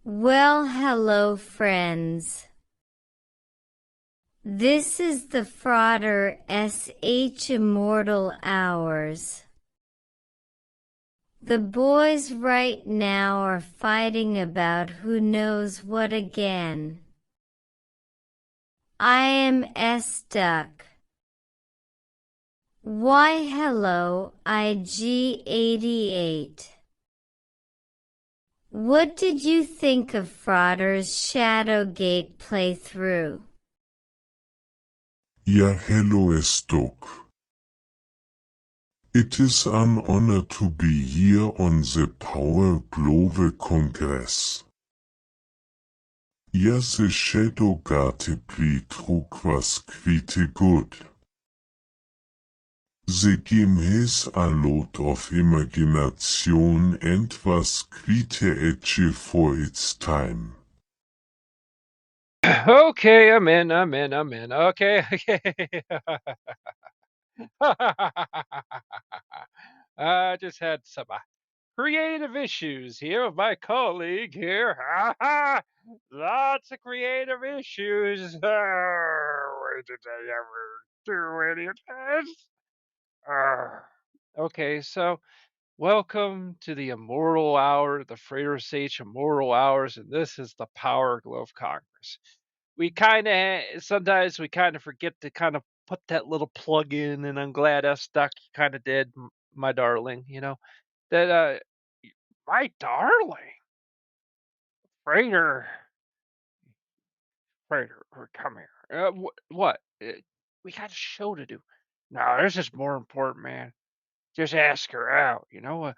Well, hello, friends. This is the Frauder SH Immortal Hours. The boys right now are fighting about who knows what again. I am S-Duck. Why hello, IG88. What did you think of Frauder's Shadowgate playthrough? Yeah, hello, Stock. It is an honor to be here on the Power Glove Congress. Yeah, the Shadowgate playthrough was quite good. The game has a lot of imagination and was quite edgy for its time. Okay, I'm in. Okay, okay. I just had some creative issues here with my colleague here. Lots of creative issues. Why did I ever do any of this? Okay, so welcome to the Immortal Hour, the Freighter Sage Immortal Hours, and this is the Power Glove Congress. Sometimes we kind of forget to kind of put that little plug in, and I'm glad S-Duck kind of did, my darling, that, my darling, Freighter, Freighter, come here. What? We got a show to do. No, this is more important, man. Just ask her out, you know?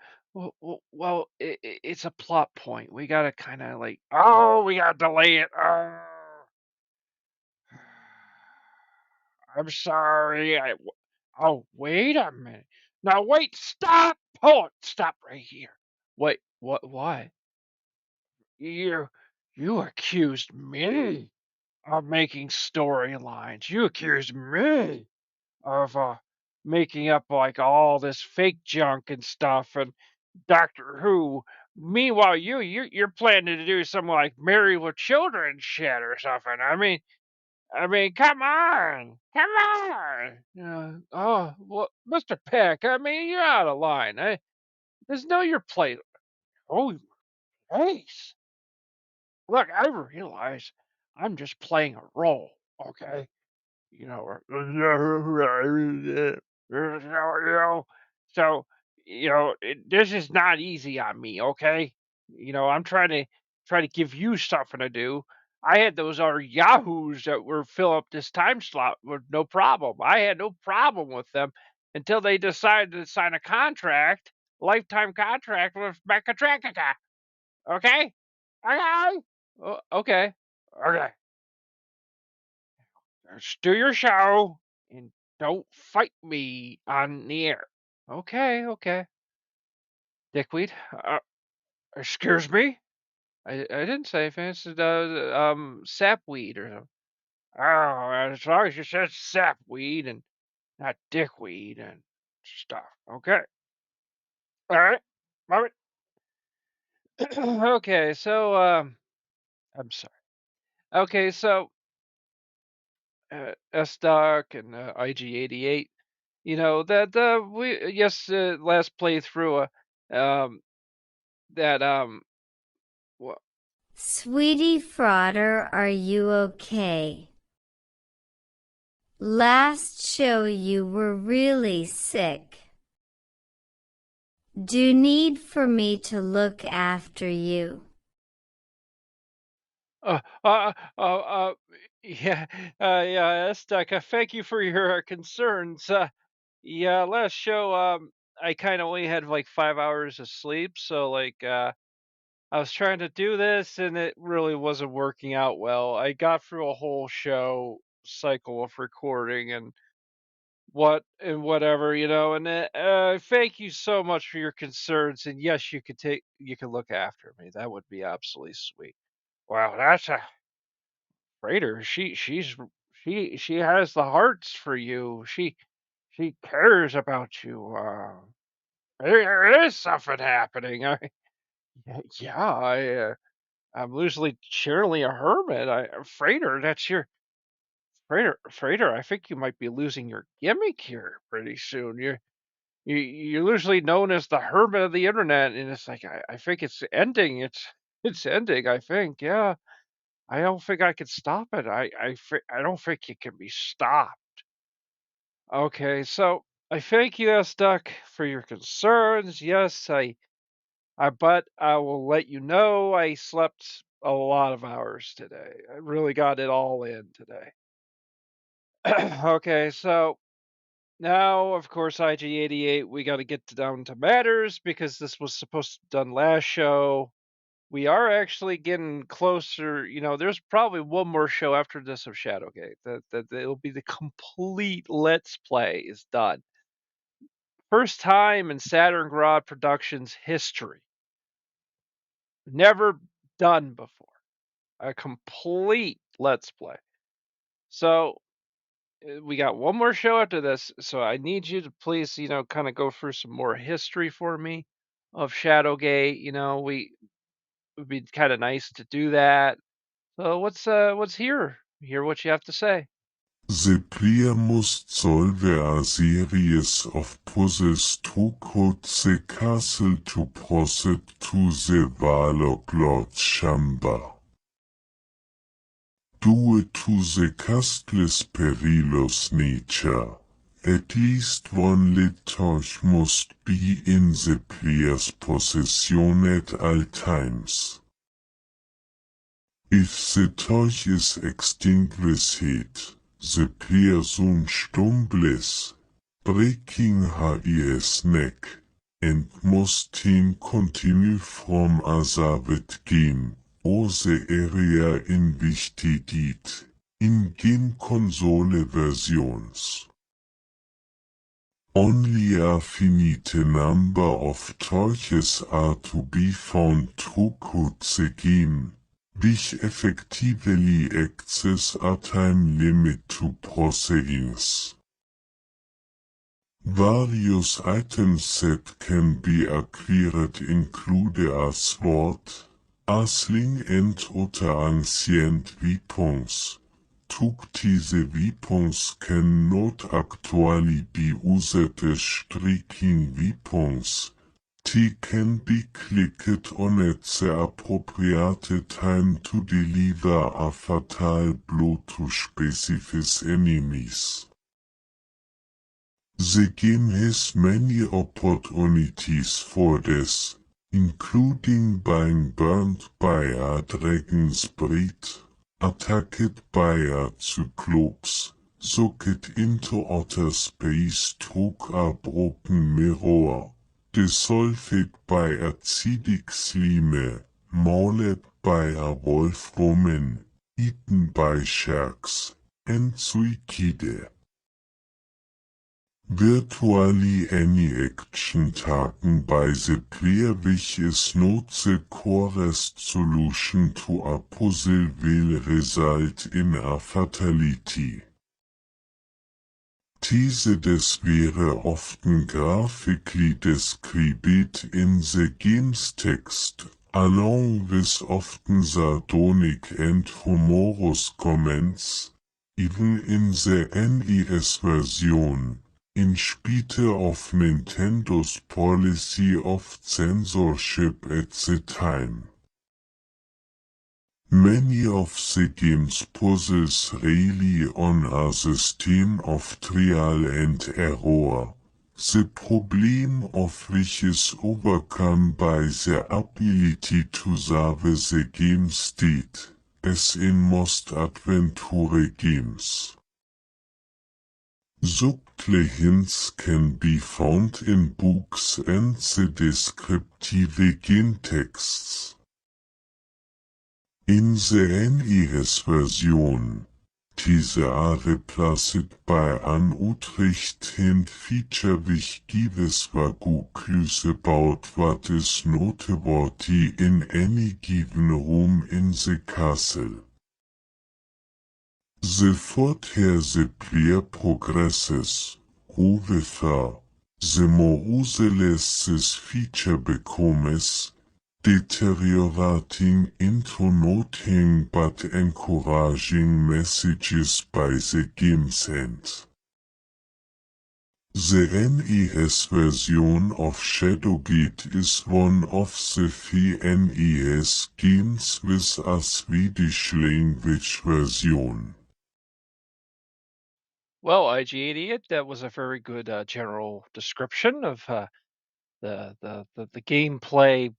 It's a plot point. We gotta kind of like, oh, we gotta delay it. Oh, I'm sorry. Oh, wait a minute. Now, wait, stop. Hold on, stop right here. Wait, what? You, you accused me of making storylines. You accused me of making up like all this fake junk and stuff and Doctor Who. Meanwhile, you're planning to do some like Married with Children shit or something. I mean, come on, come on. Oh, well, Mr. Peck. I mean, you're out of line. There's no your plate. Oh, face. Look, I realize I'm just playing a role. Okay, you know, or, so this is not easy on me. Okay, I'm trying to give you something to do. I had those other yahoos that were fill up this time slot with no problem. I had no problem with them until they decided to sign a contract, lifetime contract with Mechatronica. Okay, okay, okay, okay. Just do your show and don't fight me on the air. Okay, okay. Dickweed. Excuse me? I didn't say fancy sapweed or something. Oh, as long as you said sapweed and not dickweed and stuff. Okay. All right. All right. Okay, so I'm sorry. Okay, so S-Doc and IG88. That we yes last playthrough that wha- Sweetie Frauder, are you okay? Last show you were really sick. Do need for me to look after you? uh uh uh, uh yeah yeah S-Doc, thank you for your concerns. Yeah, last show, I kind of only had like 5 hours of sleep, so I was trying to do this, and it really wasn't working out well. I got through a whole show cycle of recording and whatever, and thank you so much for your concerns. And yes, you can look after me. That would be absolutely sweet. Wow, that's a Raider. She has the hearts for you. She cares about you. There is something happening. Yeah, I'm loosely cheerily a hermit. Freighter, that's your Freighter. I think you might be losing your gimmick here pretty soon. You're loosely known as the hermit of the internet, and it's like I think it's ending. It's ending. I think. Yeah. I don't think I can stop it. I don't think it can be stopped. Okay, so I thank you, S Duck, for your concerns. Yes, but I will let you know I slept a lot of hours today. I really got it all in today. Okay, so now, of course, IG88, we got to get down to matters because this was supposed to be done last show. We are actually getting closer. There's probably one more show after this of Shadowgate. That it'll be the complete Let's Play is done. First time in Saturn Grodd Productions history. Never done before. A complete Let's Play. So we got one more show after this. So I need you to please, kind of go through some more history for me of Shadowgate. It would be kind of nice to do that. So what's here? Hear what you have to say. The player must solve a series of puzzles to code the castle to proceed to the Warlock Lord's chamber. Due to the castle's perilous nature, at least one lit torch must be in the player's possession at all times. If the torch is extinguished, the player soon stumbles, breaking her ear's neck, and must then continue from other game or the area in which they did, in-game console versions. Only a finite number of torches are to be found to code the game, which effectively acts as a time limit to proceedings. Various items that can be acquired include a sword, a sling and other ancient weapons. These weapons cannot actually be used as striking weapons. They can be clicked on at the appropriate time to deliver a fatal blow to specific enemies. The game has many opportunities for this, including being burned by a dragon's breath, attacked by a cyclops, sucked into outer space through a broken mirror, dissolved by acidic slime, mauled by a wolf woman, eaten by sharks, and suicide. Virtually any action taken by the player which is not the correct solution to a puzzle will result in a fatality. This wäre often graphically described in the game's text, along with often sardonic and humorous comments, even in the NES version. In spite of Nintendo's policy of censorship at the time. Many of the game's puzzles rely on a system of trial and error, the problem of which is overcome by the ability to solve the game state, as in most adventure games. Subtle hints can be found in books and the descriptive game texts. In the NES version, these are replaced by an Utrecht hint feature which gives vague clues about what is noteworthy in any given room in the castle. The further the player progresses, however, the more useless this feature becomes, deteriorating into nothing but encouraging messages by the game's end. The NES version of Shadowgate is one of the few NES games with a Swedish language version. Well, IG88, that was a very good general description of the gameplay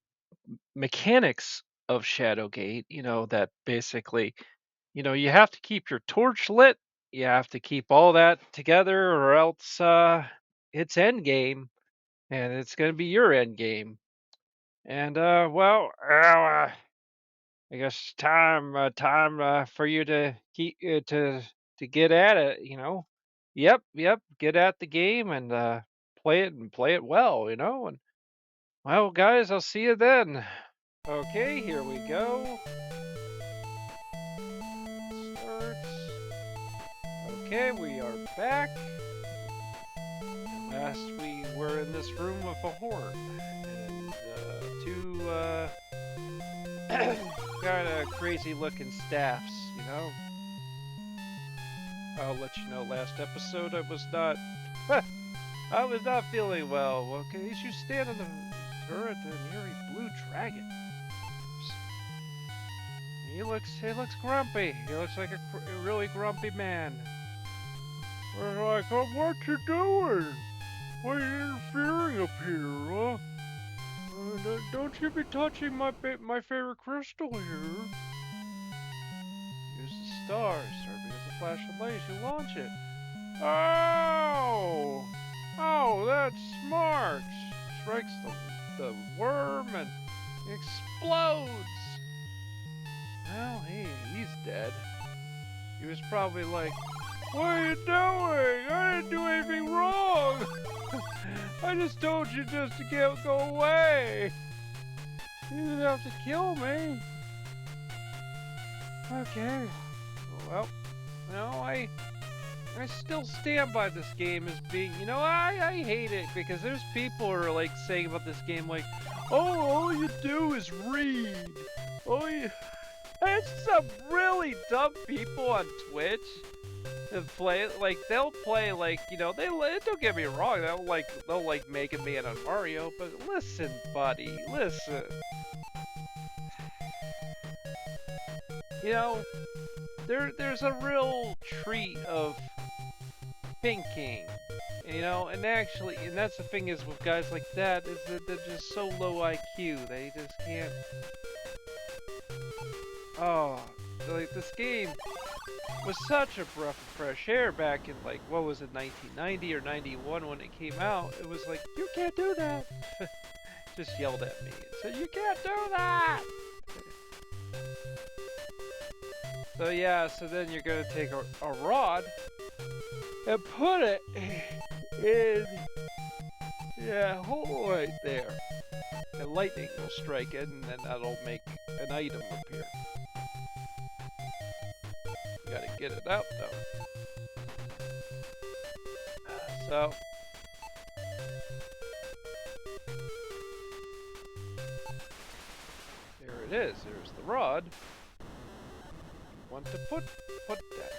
mechanics of Shadowgate. That basically, you have to keep your torch lit. You have to keep all that together, or else it's end game, and it's going to be your end game. And I guess time for you to keep to get at it. Yep, get at the game and play it well. And well, guys, I'll see you then. Okay, here we go. Start. Okay, we are back. And last we were in this room with a horn and two kind of crazy looking staffs. I'll let you know. Last episode, I was not. I was not feeling well. Well, can you stand on the turret near a blue dragon? He looks grumpy. He looks like a really grumpy man. We're like, oh, what you doing? Why are you interfering up here, huh? Don't you be touching my favorite crystal here. Use the stars, serving as a flash of light as you launch it. Oh! Oh, that's smart! Strikes the worm and explodes! Well, he's dead. He was probably like, what are you doing? I didn't do anything wrong! I just told you just to go away! You didn't have to kill me! Okay. Well, I still stand by this game as being, I hate it because there's people who are like saying about this game like, oh, all you do is read. It's some really dumb people on Twitch that play it. Like, they'll play like, don't get me wrong, they'll like making me in a Mario, but listen, buddy, listen. There's a real treat of thinking, and that's the thing is with guys like that, is that they're just so low IQ, they just can't. Oh, like this game was such a breath of fresh air back in like, what was it, 1990 or 91 when it came out. It was like, you can't do that. Just yelled at me and said, you can't do that. So yeah, so then you're gonna take a rod and put it in, hole right there. And lightning will strike it, and then that'll make an item appear. You gotta get it out though. So there it is. There's the rod. You want to put that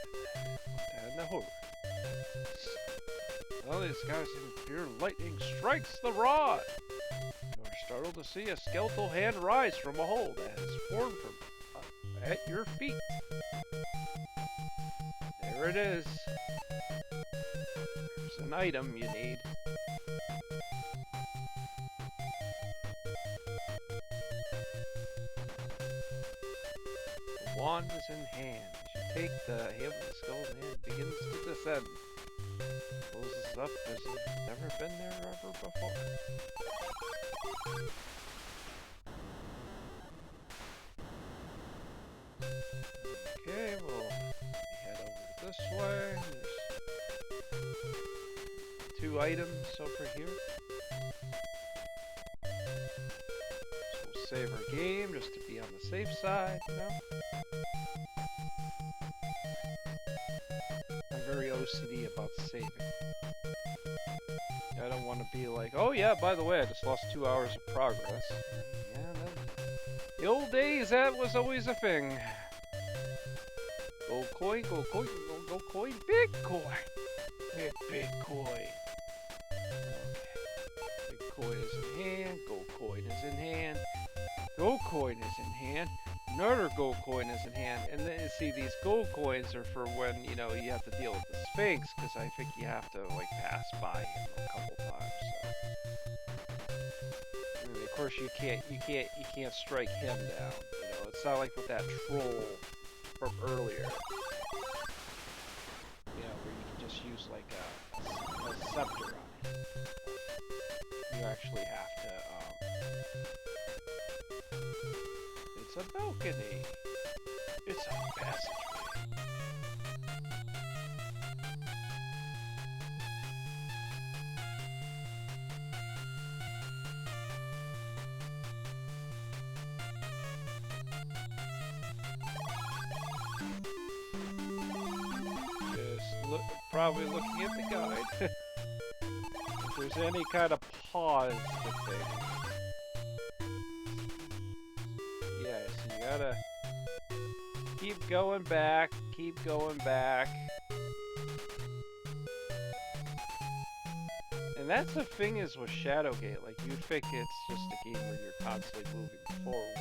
in the hole. Well, these guys in fear lightning strikes the rod. You are startled to see a skeletal hand rise from a hole that has formed from at your feet. There it is. There's an item you need. The wand is in hand. As you take the hand of the skull, and it begins to descend. Closes up as if it's never been there ever before. Okay, we'll head over this way. There's 2 items over here. So we'll save our game just to be on the safe side, you know? I'm very OCD about saving. I don't want to be like, oh yeah, by the way, I just lost 2 hours of progress. Yeah, the old days, that was always a thing. Gold coin, gold coin, gold coin, Bitcoin! Bitcoin. Okay. Bitcoin is in hand, gold coin is in hand, gold coin is in hand, another gold coin is in hand, and then see these gold coins are for when, you know, you have to deal with the Sphinx, because I think you have to like pass by him a couple times. So. And of course you can't strike him down. You know, it's not like with that troll from earlier. You know, where you can just use like a scepter on it. You actually have to. It's a balcony. It's a passageway. Probably looking at the guide. If there's any kind of pause to things. Yeah, so you gotta keep going back, keep going back. And that's the thing is with Shadowgate, like you'd think it's just a game where you're constantly moving forward.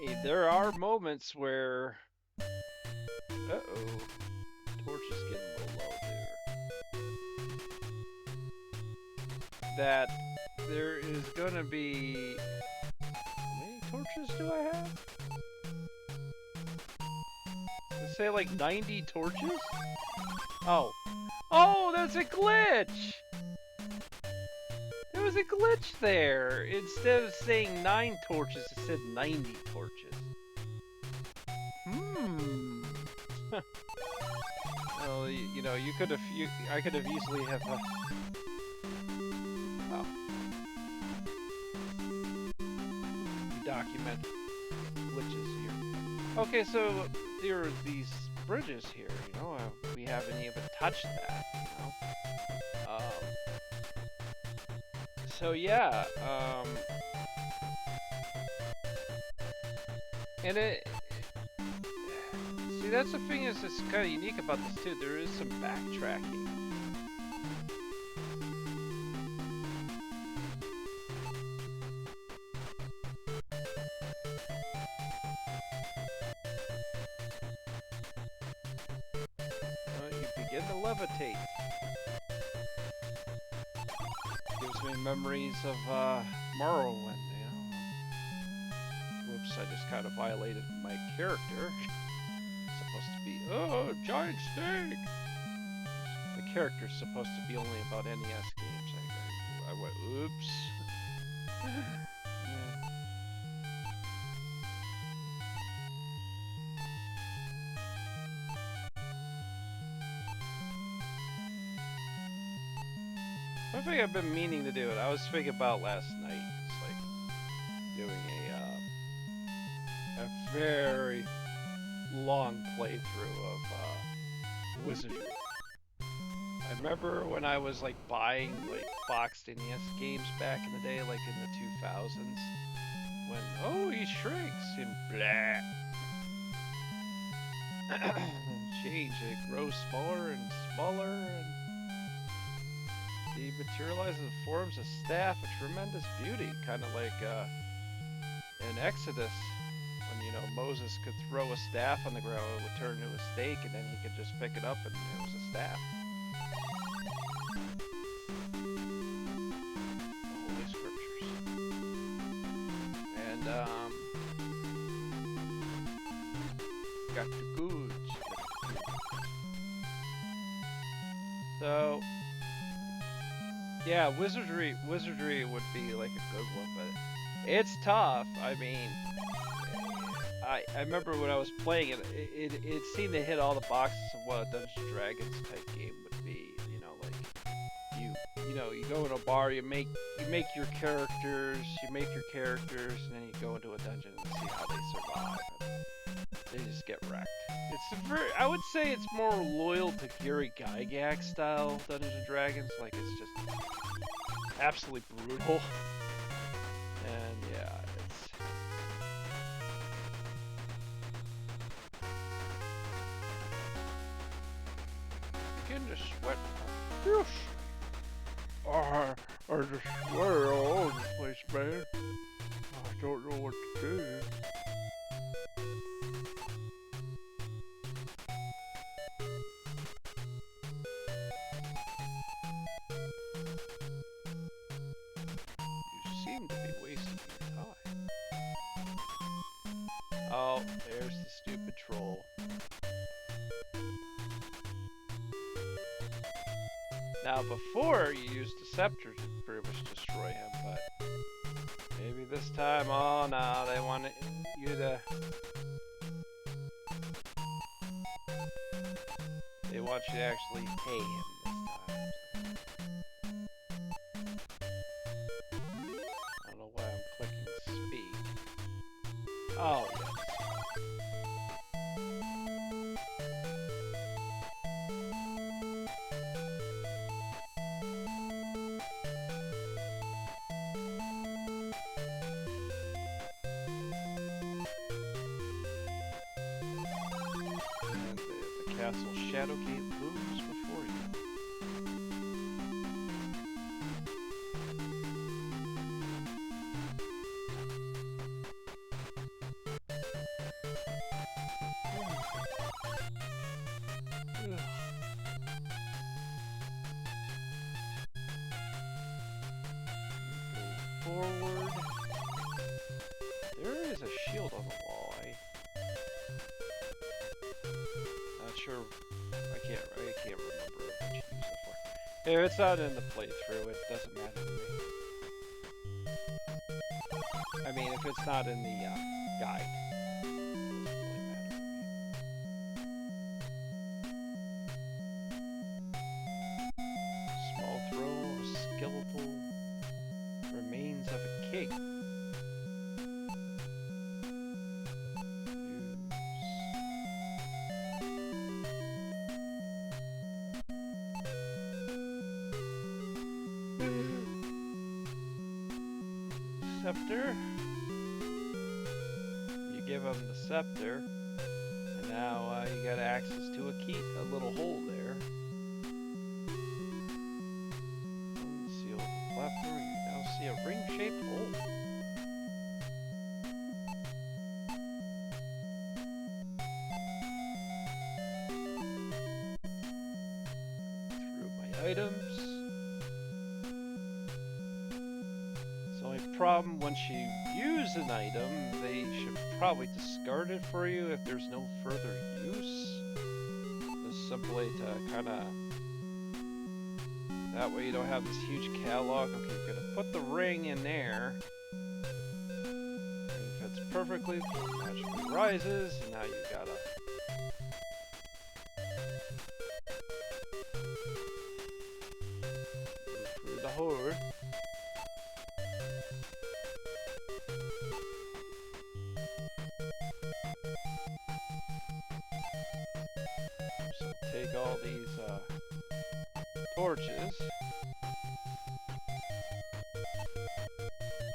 And there are moments where torch is getting a little low there. That there is gonna be... How many torches do I have? Let's say like 90 torches? Oh. Oh, that's a glitch! There was a glitch there! Instead of saying 9 torches, it said 90 torches. Well, you know, you could have, I could have easily have, oh. Document glitches here. Okay, so there are these bridges here, you know, we haven't even touched that, you know. So yeah, and see, that's the thing is, it's kind of unique about this too. There is some backtracking. You begin to levitate. Gives me memories of Morrowind, you know. Whoops, I just kind of violated my character. Supposed to be, oh, giant snake! The character's supposed to be only about NES games. I went, oops. Yeah. One thing I've been meaning to do, and I was thinking about last night, is like doing a very long playthrough of Wizardry. I remember when I was like buying like boxed NES games back in the day, like in the 2000s, when oh he shrinks and blah, change it grows smaller and smaller, and he materializes and forms a staff of tremendous beauty, kind of like in Exodus. When, you know, Moses could throw a staff on the ground, it would turn into a stake, and then he could just pick it up and it was a staff. Holy scriptures. And, got the goods. So, yeah, wizardry would be like a good one, but it's tough. I mean, I remember when I was playing it, it seemed to hit all the boxes of what a Dungeons and Dragons type game would be. You know, like you go in a bar, you make your characters, and then you go into a dungeon and see how they survive. They just get wrecked. I would say it's more loyal to Gary Gygax style Dungeons and Dragons. Like it's just absolutely brutal. And yeah, it's begin to sweat profusely. I just swear all over the place, man. I don't know what to do. You seem to be wasting your time. Oh, there's the stupid troll. Now, before you used the scepter to pretty much destroy him, but maybe this time, oh no, they want you to. They want you to actually pay him this time. I don't know why I'm clicking speak. Oh, yes. Castle Shadowgate looms before you. Forward. There is a shield on the wall. Not sure. I can't remember what you use it for. If it's not in the playthrough, it doesn't matter to me. I mean, if it's not in the guide, it doesn't really matter to me. Small throne of skeletal remains of a king. Scepter. You give him the scepter, and now you got access to a key, a little hole there. Seal the platform. You now see a ring-shaped hole. Through my items. Problem once you use an item, they should probably discard it for you if there's no further use. Just simply to kind of that way you don't have this huge catalog. Okay, you're gonna put the ring in there. Ring fits perfectly, magically rises, and now you gotta move through the horde. Take all these torches.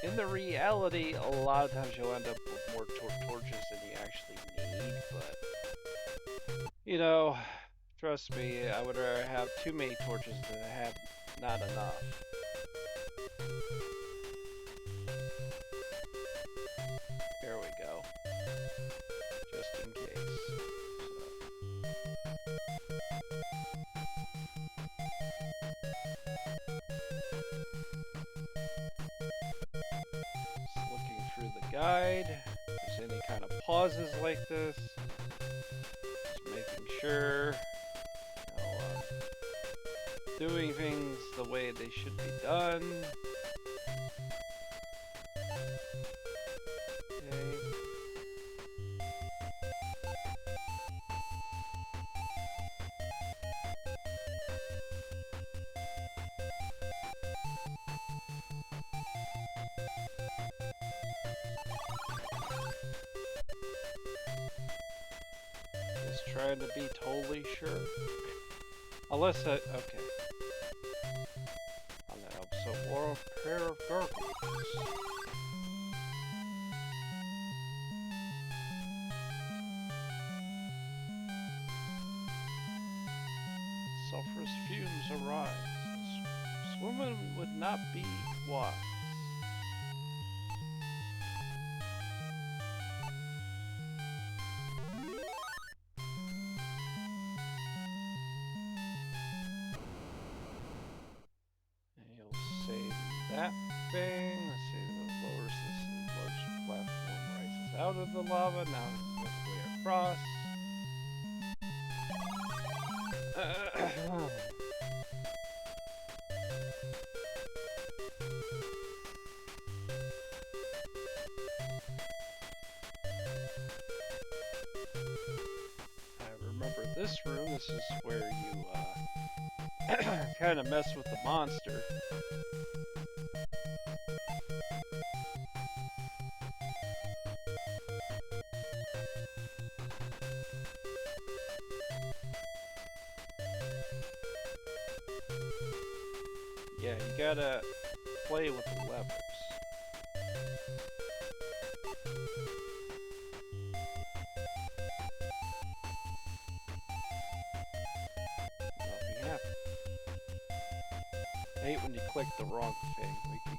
In the reality, a lot of times you'll end up with more torches than you actually need, but you know, trust me, I would rather have too many torches than have not enough. There we go. Just in case. Guide. If there's any kind of pauses like this, just making sure. doing things the way they should be done. Okay. Just trying to be totally sure. Unless I, okay. On that episode, war of pair of gargoyles. Sulfurous fumes arise. Swimming would not be wise. And you'll save that thing. Let's see, the lower system, large platform rises out of the lava. Now it's the way across. I remember this room. This is where you kind of mess with the monster. Yeah, you gotta play with the levers. Nothing happened. I hate when you click the wrong thing.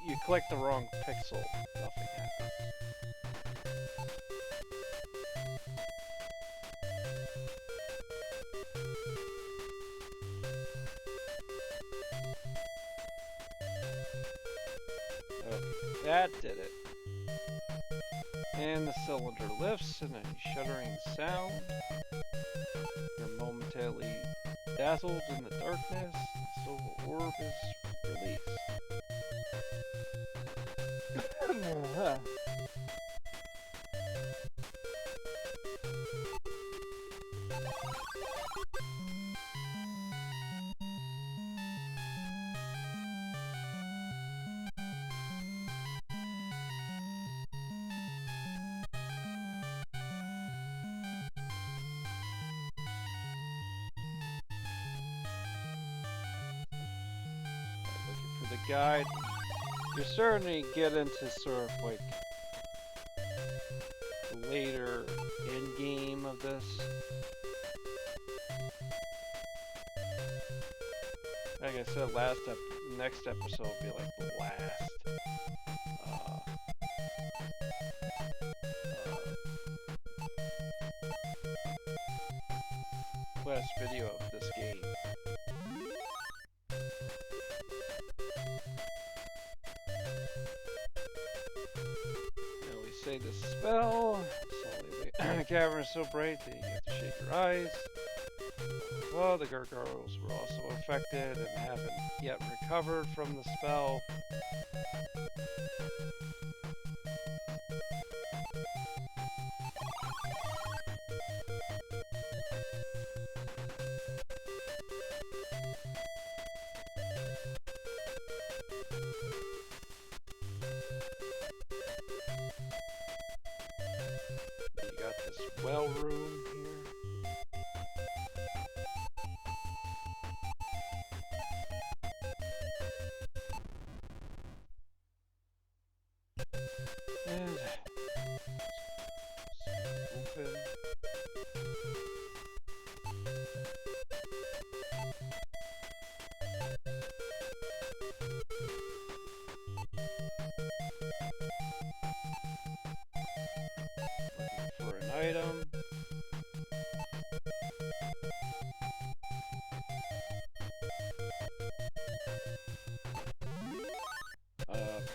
You click the wrong pixel, nothing happens. Okay, that did it. And the cylinder lifts in a shuddering sound. You're momentarily dazzled in the darkness. The silver orb is released. Looking for the guide. You're starting to get into sort of like the later end game of this. Like I said, next episode will be like the last video of this game. Now we say the spell. The cavern is so bright that you have to shade your eyes. Well, the gargoyles were also affected and haven't yet recovered from the spell. You got this well room here. And open. Looking for an item.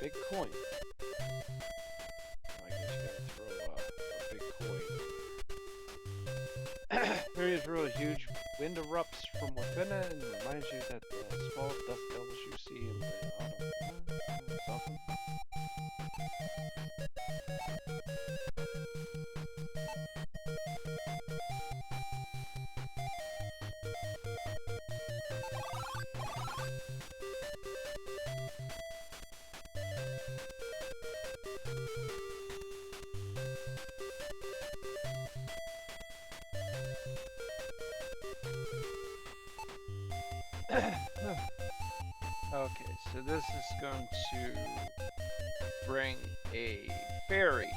Big coin. I guess you gotta throw a big coin. There is really huge wind erupts from within it and reminds you that the Okay, so this is going to bring a fairy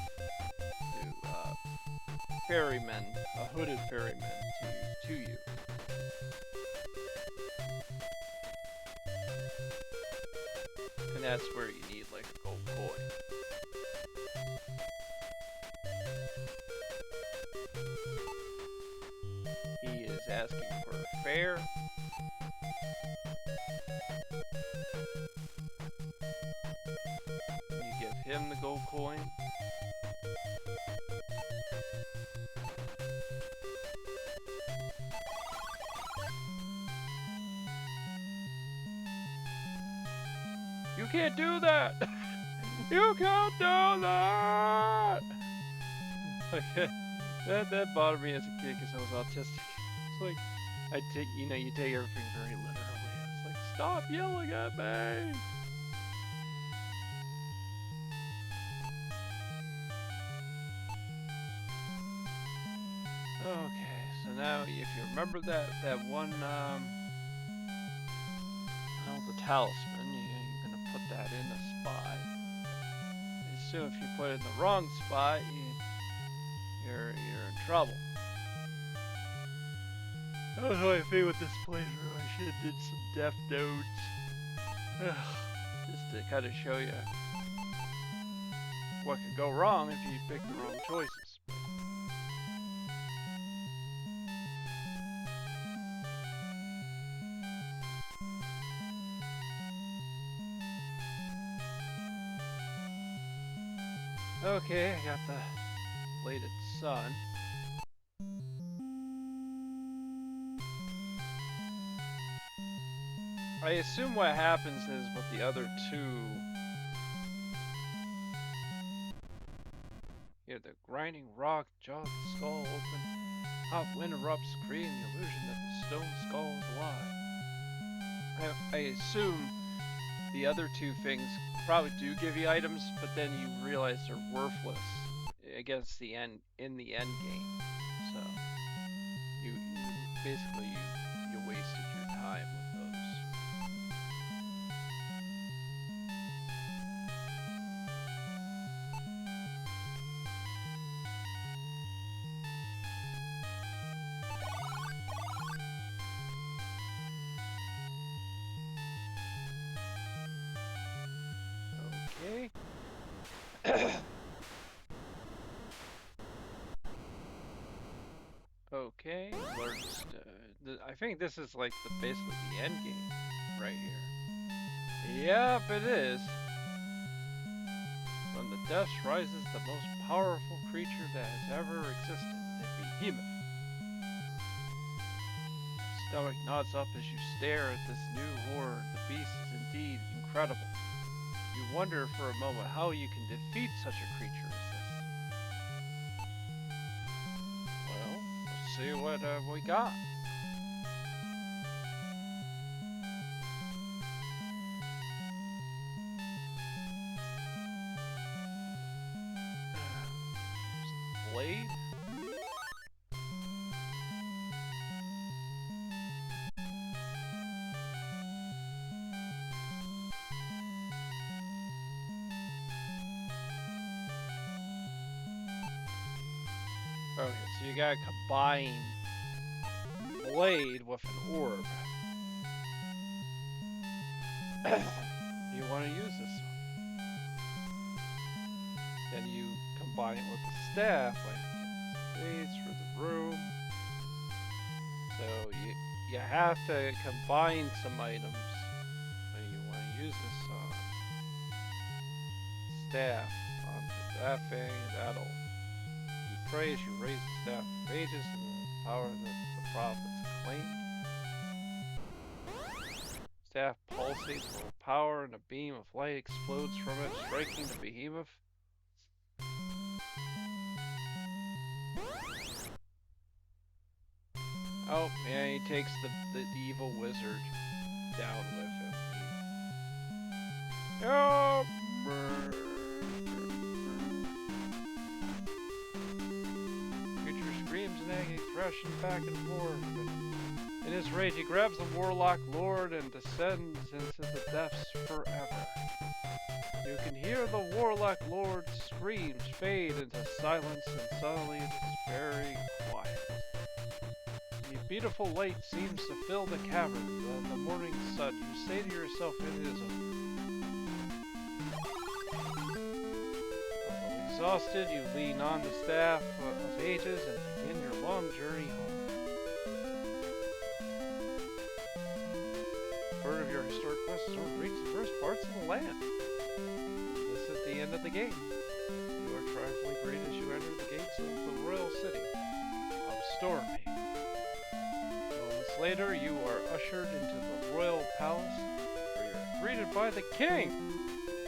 to ferryman, a hooded ferryman to you. And that's where you need like a gold coin. He is asking for a fare. You give him the gold coin. You can't do that! You can't do that! Okay. That bothered me as a kid because I was autistic. It's like, you take everything very literally. It's like, stop yelling at me! Okay, so now if you remember that one, the talisman, you're gonna put that in a spot. So if you put it in the wrong spot, you're in trouble. That was how I feel with this playthrough. I should have did some Death Notes. Just to kind of show you what could go wrong if you pick the wrong choices. Okay, I got the bladed sun. I assume what happens is with the other two, hear the grinding rock, jaw of the skull open, hot wind erupts, creating the illusion that the stone skull is alive. I assume the other two things probably do give you items, but then you realize they're worthless against the end in the end game. So you basically you wasted your time with those. Okay. Okay, largest. I think this is like basically the end game right here. Yep, it is. From the dust rises the most powerful creature that has ever existed, the behemoth. Stomach nods up as you stare at this new horde. The beast is indeed incredible. You wonder for a moment how you can defeat such a creature as this. Well, let's see what we got. Blade. Okay, so you gotta combine blade with an orb. You want to use this one. Then you combine it with the staff, like space for the room. So you have to combine some items when you want to use this staff onto that thing. That'll you pray as you raise the staff of ages and the power that the prophets claimed. Staff pulsates full of power and a beam of light explodes from it, striking the behemoth. Oh, yeah, he takes the evil wizard down with him. Help! Creature screams in agony, thrashing back and forth. In his rage, he grabs the Warlock Lord and descends into the depths forever. You can hear the Warlock Lord's screams fade into silence, and suddenly it's very quiet. The beautiful light seems to fill the cavern. The morning sun. You say to yourself, it is over. Although exhausted, you lean on the staff of ages and begin your long journey home. Part of your historic quest is to reach the first parts of the land. This is the end of the game. You are triumphantly greeted as you enter the gates of the royal city of Stormy. Moments later, you are ushered into the royal palace, where you are greeted by the king.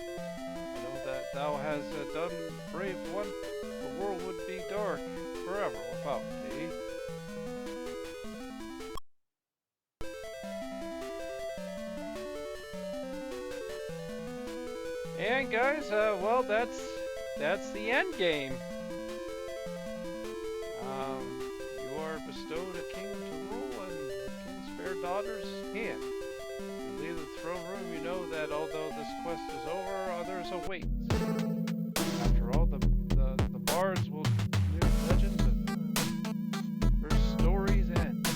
I know that thou hast done, brave one. The world would be dark forever without thee. And guys, well, that's the end game. You are bestowed a kingdom to rule and the king's fair daughter's hand. You leave the throne room, you know that although this quest is over, others await. After all, the bards will new legends of her story's end.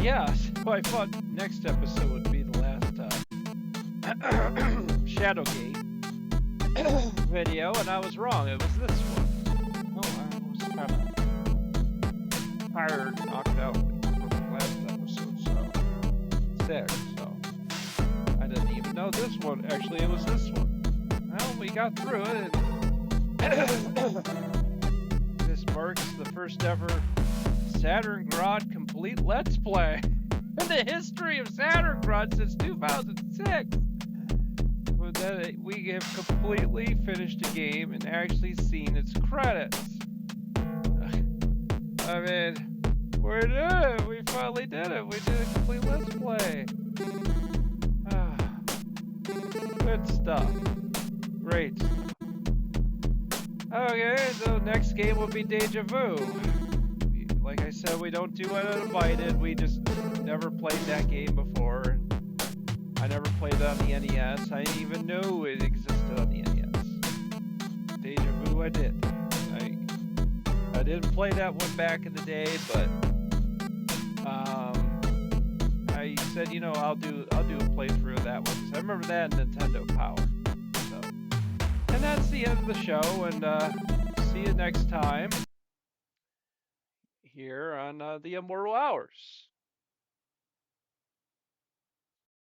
Yeah, so I thought next episode would be the last Shadowgate video, and I was wrong. It was this one. Oh, I was kind of tired, knocked out from the last episode, so 6. So I didn't even know this one. Actually, it was this one. Well, we got through it. This marks the first ever Saturn Grod complete Let's Play in the history of Saturn Grod since 2006. But then we have completely finished the game and actually seen its credits. I mean, we did it. We finally did it. We did a complete Let's Play. Good stuff. Great stuff. Okay, the next game will be Deja Vu. Like I said, we don't do uninvited. We just never played that game before. I never played it on the NES. I didn't even know it existed on the NES. Deja Vu, I did. I didn't play that one back in the day, but I said, you know, I'll do a playthrough of that one. 'Cause I remember that in Nintendo Power. So, and that's the end of the show. And see you next time here on the Immortal Hours.